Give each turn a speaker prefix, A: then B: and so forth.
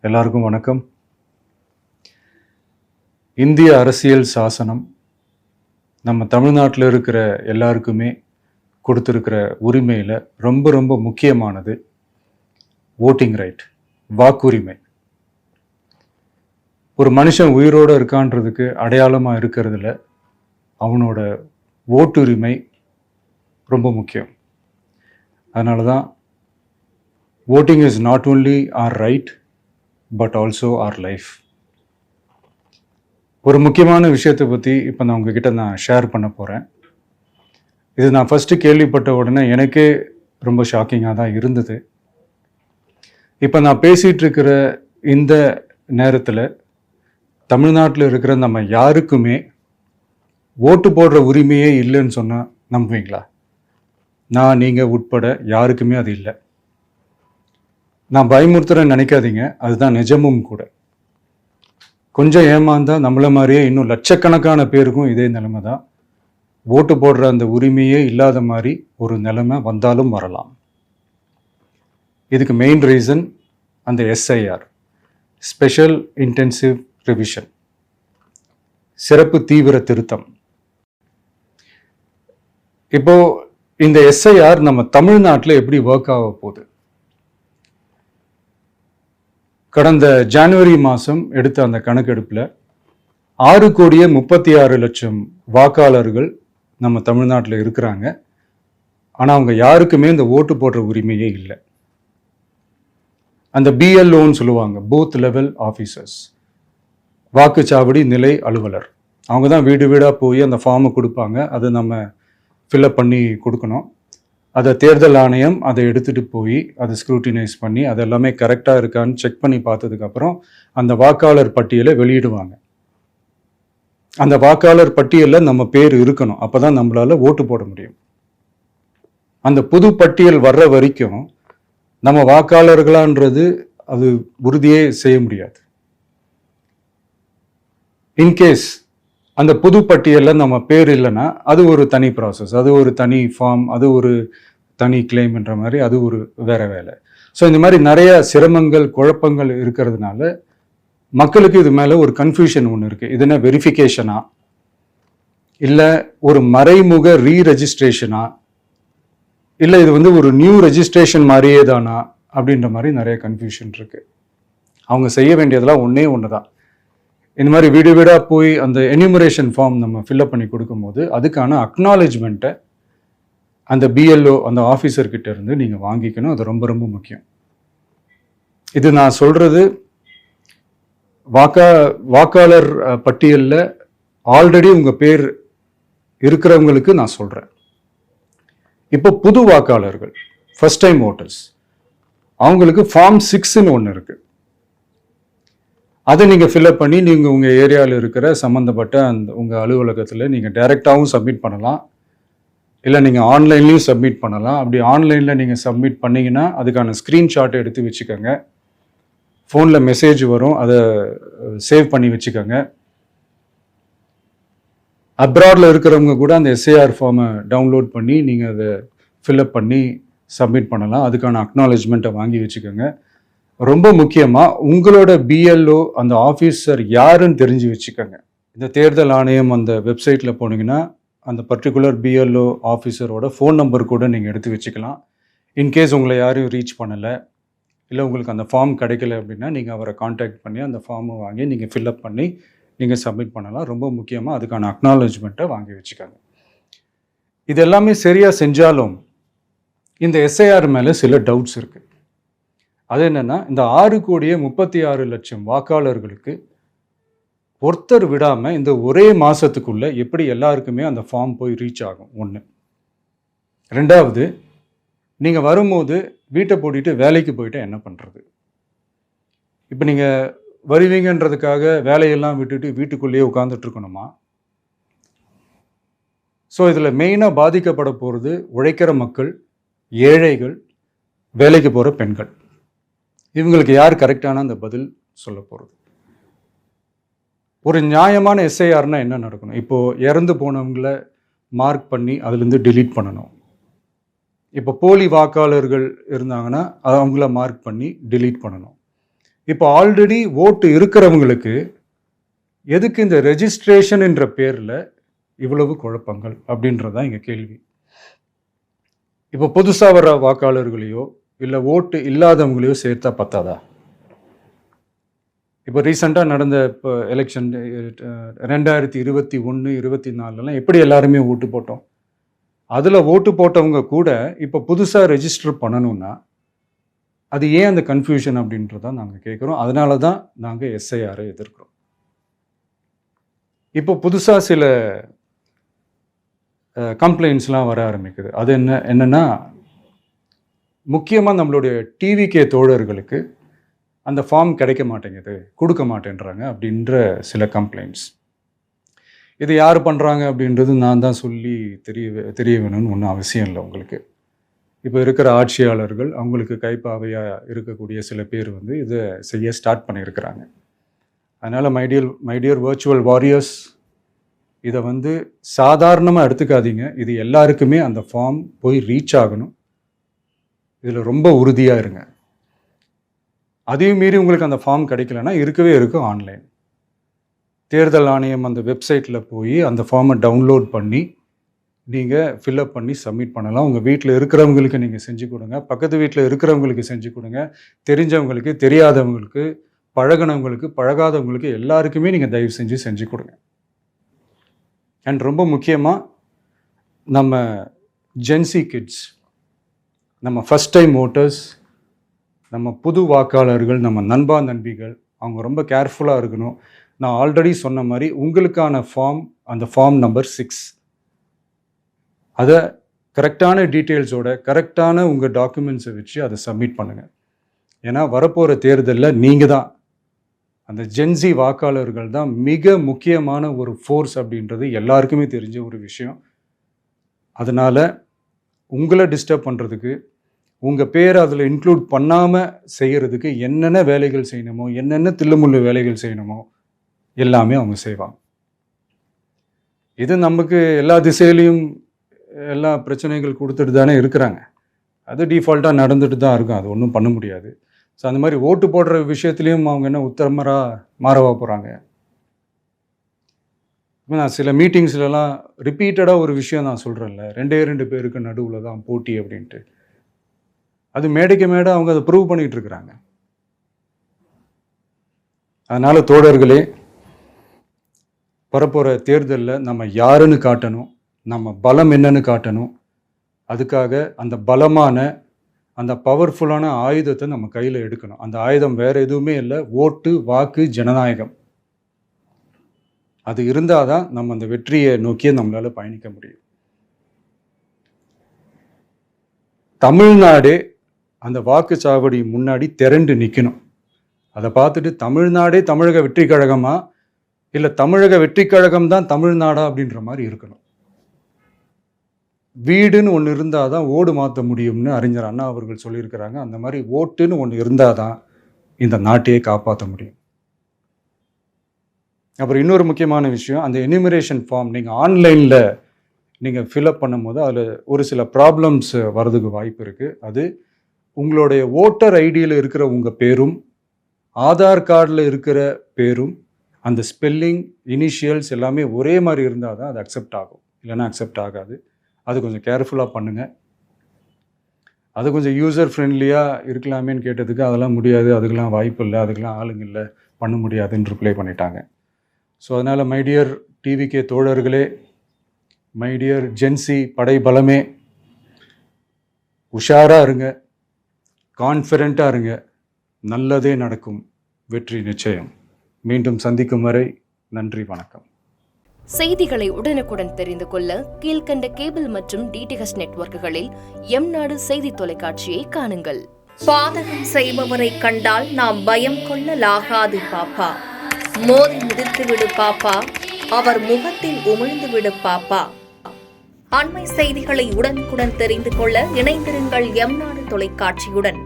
A: எல்லாருக்கும் வணக்கம். இந்திய அரசியல் சாசனம் நம்ம தமிழ்நாட்டில் இருக்கிற எல்லாருக்குமே கொடுத்துருக்கிற உரிமையில் ரொம்ப ரொம்ப முக்கியமானது ஓட்டிங் ரைட், வாக்குரிமை. ஒரு மனுஷன் உயிரோடு இருக்கான்றதுக்கு அடையாளமாக இருக்கிறதுல அவனோட ஓட்டுரிமை ரொம்ப முக்கியம். அதனால தான் voting is not only our right but also our life. ஒரு முக்கியமான விஷயத்தை பற்றி இப்போ நான் உங்ககிட்ட ஷேர் பண்ண போகிறேன். இது நான் ஃபஸ்ட்டு கேள்விப்பட்ட உடனே எனக்கே ரொம்ப ஷாக்கிங்காக தான் இருந்தது. இப்போ நான் பேசிகிட்டு இருக்கிற இந்த நேரத்தில் தமிழ்நாட்டில் இருக்கிற நம்ம யாருக்குமே ஓட்டு போடுற உரிமையே இல்லைன்னு சொன்னால் நம்புவீங்களா? நான் நீங்கள் உட்பட யாருக்குமே அது இல்லை. நான் பயமுறுத்துறேன்னு நினைக்காதீங்க, அதுதான் நிஜமும் கூட. கொஞ்சம் ஏமாந்தா நம்மள மாதிரியே இன்னும் லட்சக்கணக்கான பேருக்கும் இதே நிலைமை தான். ஓட்டு போடுற அந்த உரிமையே இல்லாத மாதிரி ஒரு நிலைமை வந்தாலும் வரலாம். இதுக்கு மெயின் ரீசன் அந்த எஸ்ஐஆர், ஸ்பெஷல் இன்டென்சிவ் ரிவிஷன், சிறப்பு தீவிர திருத்தம். இப்போ இந்த எஸ்ஐஆர் நம்ம தமிழ்நாட்டில் எப்படி ஒர்க் ஆக போகுது? கடந்த ஜனவரி மாதம் எடுத்த அந்த கணக்கெடுப்பில் 6,36,00,000 வாக்காளர்கள் நம்ம தமிழ்நாட்டில் இருக்கிறாங்க. ஆனால் அவங்க யாருக்குமே இந்த ஓட்டு போடுற உரிமையே இல்லை. அந்த பிஎல்ஓன்னு சொல்லுவாங்க, பூத் லெவல் ஆஃபீஸர்ஸ், வாக்குச்சாவடி நிலை அலுவலர். அவங்க தான் வீடு வீடாக போய் அந்த ஃபார்மை கொடுப்பாங்க. அதை நம்ம ஃபில்அப் பண்ணி கொடுக்கணும். அதை தேர்தல் ஆணையம் அதை எடுத்துகிட்டு போய் அதை ஸ்க்ரூட்டினைஸ் பண்ணி அது எல்லாமே கரெக்டாக இருக்கான்னு செக் பண்ணி பார்த்ததுக்கப்புறம் அந்த வாக்காளர் பட்டியலை வெளியிடுவாங்க. அந்த வாக்காளர் பட்டியலில் நம்ம பேர் இருக்கணும், அப்போ தான் நம்மளால் ஓட்டு போட முடியும். அந்த புது பட்டியல் வர்ற வரைக்கும் நம்ம வாக்காளர்களான்றது அது உறுதியே செய்ய முடியாது. இன்கேஸ் அந்த புது பட்டியலில் நம்ம பேர் இல்லைன்னா அது ஒரு தனி ப்ராசஸ், அது ஒரு தனி ஃபார்ம், அது ஒரு தனி கிளைம்ன்ற மாதிரி அது ஒரு வேற வேலை. ஸோ இந்த மாதிரி நிறைய சிரமங்கள் குழப்பங்கள் இருக்கிறதுனால மக்களுக்கு இது மேலே ஒரு கன்ஃபியூஷன் ஒன்று இருக்குது. இது என்ன வெரிஃபிகேஷனா இல்லை ஒரு மறைமுக ரீரெஜிஸ்ட்ரேஷனா இல்லை இது ஒரு நியூ ரெஜிஸ்ட்ரேஷன் மாதிரியே தானா அப்படின்ற மாதிரி நிறைய கன்ஃபியூஷன் இருக்குது. அவங்க செய்ய வேண்டியதெல்லாம் ஒன்று தான். இந்த மாதிரி வீடு வீடாக போய் அந்த எனிமரேஷன் ஃபார்ம் நம்ம ஃபில்அப் பண்ணி கொடுக்கும்போது அதுக்கான அக்னாலேஜ்மெண்ட்டை அந்த பிஎல்ஓ அந்த ஆஃபீஸர்கிட்ட இருந்து நீங்கள் வாங்கிக்கணும். அது ரொம்ப ரொம்ப முக்கியம். இது நான் சொல்கிறது வாக்காளர் பட்டியலில் ஆல்ரெடி உங்கள் பேர் இருக்கிறவங்களுக்கு நான் சொல்கிறேன். இப்போ புது வாக்காளர்கள், ஃபர்ஸ்ட் டைம் ஓட்டர்ஸ், அவங்களுக்கு ஃபார்ம் 6ன்னு ஒன்று இருக்குது. அதை நீங்கள் ஃபில்அப் பண்ணி நீங்கள் உங்கள் ஏரியாவில் இருக்கிற சம்மந்தப்பட்ட அந்த உங்கள் அலுவலகத்தில் நீங்கள் டைரெக்டாகவும் சப்மிட் பண்ணலாம், இல்லை நீங்கள் ஆன்லைன்லேயும் சப்மிட் பண்ணலாம். அப்படி ஆன்லைனில் நீங்கள் சப்மிட் பண்ணிங்கன்னா அதுக்கான ஸ்க்ரீன்ஷாட்டை எடுத்து வச்சுக்கோங்க. ஃபோனில் மெசேஜ் வரும், அதை சேவ் பண்ணி வச்சுக்கோங்க. அப்ராடில் இருக்கிறவங்க கூட அந்த எஸ்ஐஆர் ஃபார்மை டவுன்லோட் பண்ணி நீங்கள் அதை ஃபில்அப் பண்ணி சப்மிட் பண்ணலாம். அதுக்கான அக்னாலேஜ்மெண்ட்டை வாங்கி வச்சுக்கோங்க. ரொம்ப முக்கியமாக உங்களோட பிஎல்ஓ அந்த ஆஃபீஸர் யாருன்னு தெரிஞ்சு வச்சுக்கோங்க. இந்த தேர்தல் ஆணையம் அந்த வெப்சைட்டில் போனீங்கன்னா அந்த பர்டிகுலர் பிஎல்ஓ ஆஃபீஸரோட ஃபோன் நம்பர் கூட நீங்கள் எடுத்து வச்சுக்கலாம். இன்கேஸ் உங்களை யாரும் ரீச் பண்ணலை இல்லை உங்களுக்கு அந்த ஃபார்ம் கிடைக்கல அப்படின்னா நீங்கள் அவரை காண்டாக்ட் பண்ணி அந்த ஃபார்மை வாங்கி நீங்கள் ஃபில்அப் பண்ணி நீங்கள் சப்மிட் பண்ணலாம். ரொம்ப முக்கியமாக அதுக்கான அக்னாலேஜ்மெண்ட்டை வாங்கி வச்சுக்கோங்க. இது எல்லாமே சரியாக செஞ்சாலும் இந்த எஸ்ஐஆர் மேலே சில டவுட்ஸ் இருக்குது. அது என்னென்னா, இந்த 6,36,00,000 வாக்காளர்களுக்கு ஒருத்தர் விடாமல் இந்த ஒரே மாதத்துக்குள்ளே எப்படி எல்லாருக்குமே அந்த ஃபார்ம் போய் ரீச் ஆகும்? ஒன்று. ரெண்டாவது, நீங்கள் வரும்போது வீட்டை பூட்டிட்டு வேலைக்கு போயிட்டு என்ன பண்ணுறது? இப்போ நீங்கள் வருவீங்கன்றதுக்காக வேலையெல்லாம் விட்டுட்டு வீட்டுக்குள்ளேயே உட்காந்துட்டு இருக்கணுமா? ஸோ இதில் மெயினாக பாதிக்கப்பட போகிறது உழைக்கிற மக்கள், ஏழைகள், வேலைக்கு போகிற பெண்கள். இவங்களுக்கு யார் கரெக்டான அந்த பதில் சொல்ல போகிறது? ஒரு நியாயமான எஸ்ஐஆர்னா என்ன நடக்கணும்? இப்போது இறந்து போனவங்களை மார்க் பண்ணி அதுலேருந்து டெலீட் பண்ணணும். இப்போ போலி வாக்காளர்கள் இருந்தாங்கன்னா அவங்கள மார்க் பண்ணி டெலீட் பண்ணணும். இப்போ ஆல்ரெடி ஓட்டு இருக்கிறவங்களுக்கு எதுக்கு இந்த ரெஜிஸ்ட்ரேஷன் என்ற பேரில் இவ்வளவு குழப்பங்கள் அப்படின்றதான் எங்கள் கேள்வி. இப்போ புதுசாக வர வாக்காளர்களையோ இல்லை ஓட்டு இல்லாதவங்களையோ சேர்த்தா பத்தாதா? இப்போ ரீசெண்டாக நடந்த இப்போ எலெக்ஷன் 2021, 24 எப்படி எல்லாருமே ஓட்டு போட்டோம்? அதில் ஓட்டு போட்டவங்க கூட இப்போ புதுசாக ரெஜிஸ்டர் பண்ணணும்னா அது ஏன் அந்த கன்ஃபியூஷன் அப்படின்றதான் நாங்கள் கேட்குறோம். அதனால தான் நாங்கள் எஸ்ஐஆரை எதிர்க்கிறோம். இப்போ புதுசாக சில கம்ப்ளைண்ட்ஸ்லாம் வர ஆரம்பிக்குது. அது என்னன்னா முக்கியமாக நம்மளுடைய டிவிகே தோழர்களுக்கு அந்த ஃபார்ம் கிடைக்க மாட்டேங்குது, கொடுக்க மாட்டேன்றாங்க அப்படின்ற சில கம்ப்ளைண்ட்ஸ். இது யார் பண்ணுறாங்க அப்படின்றது நான் தான் சொல்லி தெரிய வேணும்னு ஒன்றும் அவசியம் இல்லை உங்களுக்கு. இப்போ இருக்கிற ஆட்சியாளர்கள் அவங்களுக்கு கைப்பாவையாக இருக்கக்கூடிய சில பேர் வந்து இதை செய்ய ஸ்டார்ட் பண்ணியிருக்கிறாங்க. அதனால் மைடியர் வர்ச்சுவல் வாரியர்ஸ், இதை வந்து சாதாரணமாக எடுத்துக்காதீங்க. இது எல்லாருக்குமே அந்த ஃபார்ம் போய் ரீச் ஆகணும். இதில் ரொம்ப உறுதியாக இருங்க. அதையும் மீறி உங்களுக்கு அந்த ஃபார்ம் கிடைக்கலன்னா இருக்கவே இருக்கும் ஆன்லைன். தேர்தல் ஆணையம் அந்த வெப்சைட்டில் போய் அந்த ஃபார்மை டவுன்லோட் பண்ணி நீங்கள் ஃபில்அப் பண்ணி சப்மிட் பண்ணலாம். உங்கள் வீட்டில் இருக்கிறவங்களுக்கு நீங்கள் செஞ்சு கொடுங்க, பக்கத்து வீட்டில் இருக்கிறவங்களுக்கு செஞ்சு கொடுங்க, தெரிஞ்சவங்களுக்கு, தெரியாதவங்களுக்கு, பழகினவங்களுக்கு, பழகாதவங்களுக்கு எல்லாருக்குமே நீங்கள் தயவு செஞ்சு கொடுங்க. அண்ட் ரொம்ப முக்கியமாக நம்ம ஜென்சி கிட்ஸ், நம்ம ஃபஸ்ட் டைம் ஓட்டர்ஸ், நம்ம புது வாக்காளர்கள், நம்ம நண்பா நண்பிகள், அவங்க ரொம்ப கேர்ஃபுல்லாக இருக்கணும். நான் ஆல்ரெடி சொன்ன மாதிரி உங்களுக்கான ஃபார்ம், அந்த ஃபார்ம் நம்பர் 6, அதை கரெக்டான டீட்டெயில்ஸோட கரெக்டான உங்கள் டாக்குமெண்ட்ஸை வச்சு அதை சப்மிட் பண்ணுங்கள். ஏன்னா வரப்போகிற தேர்தலில் நீங்கள் தான், அந்த ஜென்சி வாக்காளர்கள் தான் மிக முக்கியமான ஒரு ஃபோர்ஸ் அப்படின்றது எல்லாருக்குமே தெரிஞ்ச ஒரு விஷயம். அதனால் உங்களை டிஸ்டர்ப் பண்ணுறதுக்கு, உங்கள் பேரை அதில் இன்க்ளூட் பண்ணாமல் செய்கிறதுக்கு என்னென்ன வேலைகள் செய்யணுமோ, என்னென்ன தில்லுமுள்ளு வேலைகள் செய்யணுமோ எல்லாமே அவங்க செய்வாங்க. இது நமக்கு எல்லா திசையிலையும் எல்லா பிரச்சனைகள் கொடுத்துட்டு தானே இருக்கிறாங்க. அது டிஃபால்ட்டாக நடந்துட்டு தான் இருக்கும், அது ஒன்றும் பண்ண முடியாது. ஸோ அந்த மாதிரி ஓட்டு போடுற விஷயத்துலையும் அவங்க என்ன உத்தரமராக மாறவா போகிறாங்க? நான் சில மீட்டிங்ஸ்லலாம் ரிப்பீட்டடாக ஒரு விஷயம் நான் சொல்கிறேன்ல, 2 பேருக்கு நடுவில் தான் போட்டி அப்படின்ட்டு. அது மேடைக்கு மேடை அவங்க அதை ப்ரூவ் பண்ணிகிட்டு இருக்கிறாங்க. அதனால் தோழர்களே, வரப்போகிற தேர்தலில் நம்ம யாருன்னு காட்டணும், நம்ம பலம் என்னன்னு காட்டணும். அதுக்காக அந்த பலமான, அந்த பவர்ஃபுல்லான ஆயுதத்தை நம்ம கையில் எடுக்கணும். அந்த ஆயுதம் வேறு எதுவுமே இல்லை, ஓட்டு, வாக்கு, ஜனநாயகம். அது இருந்தால் தான் நம்ம அந்த வெற்றியை நோக்கியே நம்மளால் பயணிக்க முடியும். தமிழ்நாடே அந்த வாக்குச்சாவடி முன்னாடி திரண்டு நிற்கணும். அதை பார்த்துட்டு தமிழ்நாடே தமிழக வெற்றி கழகமா இல்லை தமிழக வெற்றி கழகம் தான் தமிழ்நாடா அப்படின்ற மாதிரி இருக்கணும். வீடுன்னு ஒன்று இருந்தால் தான் ஓடு மாற்ற முடியும்னு அறிஞர் அண்ணா அவர்கள் சொல்லியிருக்கிறாங்க. அந்த மாதிரி ஓட்டுன்னு ஒன்று இருந்தால் தான் இந்த நாட்டையே காப்பாற்ற முடியும். அப்புறம் இன்னொரு முக்கியமான விஷயம், அந்த எனிமரேஷன் ஃபார்ம் நீங்கள் ஆன்லைனில் நீங்கள் ஃபில்அப் பண்ணும்போது அதில் ஒரு சில ப்ராப்ளம்ஸ் வர்றதுக்கு வாய்ப்பு இருக்குது. அது உங்களுடைய ஓட்டர் ஐடியில் இருக்கிற உங்கள் பேரும் ஆதார் கார்டில் இருக்கிற பேரும் அந்த ஸ்பெல்லிங், இனிஷியல்ஸ் எல்லாமே ஒரே மாதிரி இருந்தால் தான் அது அக்செப்ட் ஆகும், இல்லைன்னா அக்செப்ட் ஆகாது. அது கொஞ்சம் கேர்ஃபுல்லாக பண்ணுங்கள். அது கொஞ்சம் யூசர் ஃப்ரெண்ட்லியாக இருக்கலாமேன்னு கேட்டதுக்கு அதெல்லாம் முடியாது, அதுக்கெல்லாம் வாய்ப்பு இல்லை, அதுக்கெல்லாம் ஆளுங்க இல்லை, பண்ண முடியாதுன்னு ரிப்ளை பண்ணிட்டாங்க. ஸோ அதனால் மைடியர் டிவிகே தோழர்களே, மைடியர் ஜென்சி படை பலமே, உஷாராக இருங்க, கான்ஃபிடென்ட்டாக இருங்க, நல்லதே நடக்கும், வெற்றி நிச்சயம். மீண்டும் சந்திக்கும் வரை நன்றி, வணக்கம்.
B: செய்திகளை உடனுக்குடன் தெரிந்து கொள்ள கீழ்கண்ட கேபிள் மற்றும் டிடிஹெச் நெட்வொர்க்குகளில் எம்நாடு செய்தி தொலைக்காட்சியை காணுங்கள்.
C: பாதகம் செய்பவரை கண்டால் நாம் பயம் கொள்ளலாகாது பாப்பா. மோதி மிதித்து விடு பாப்பா, அவர் முகத்தில் உமிழ்ந்து விடு பாப்பா. அண்மை செய்திகளை உடனுக்குடன் தெரிந்து கொள்ள இணைந்திருங்கள் எம்நாடு தொலைக்காட்சியுடன்.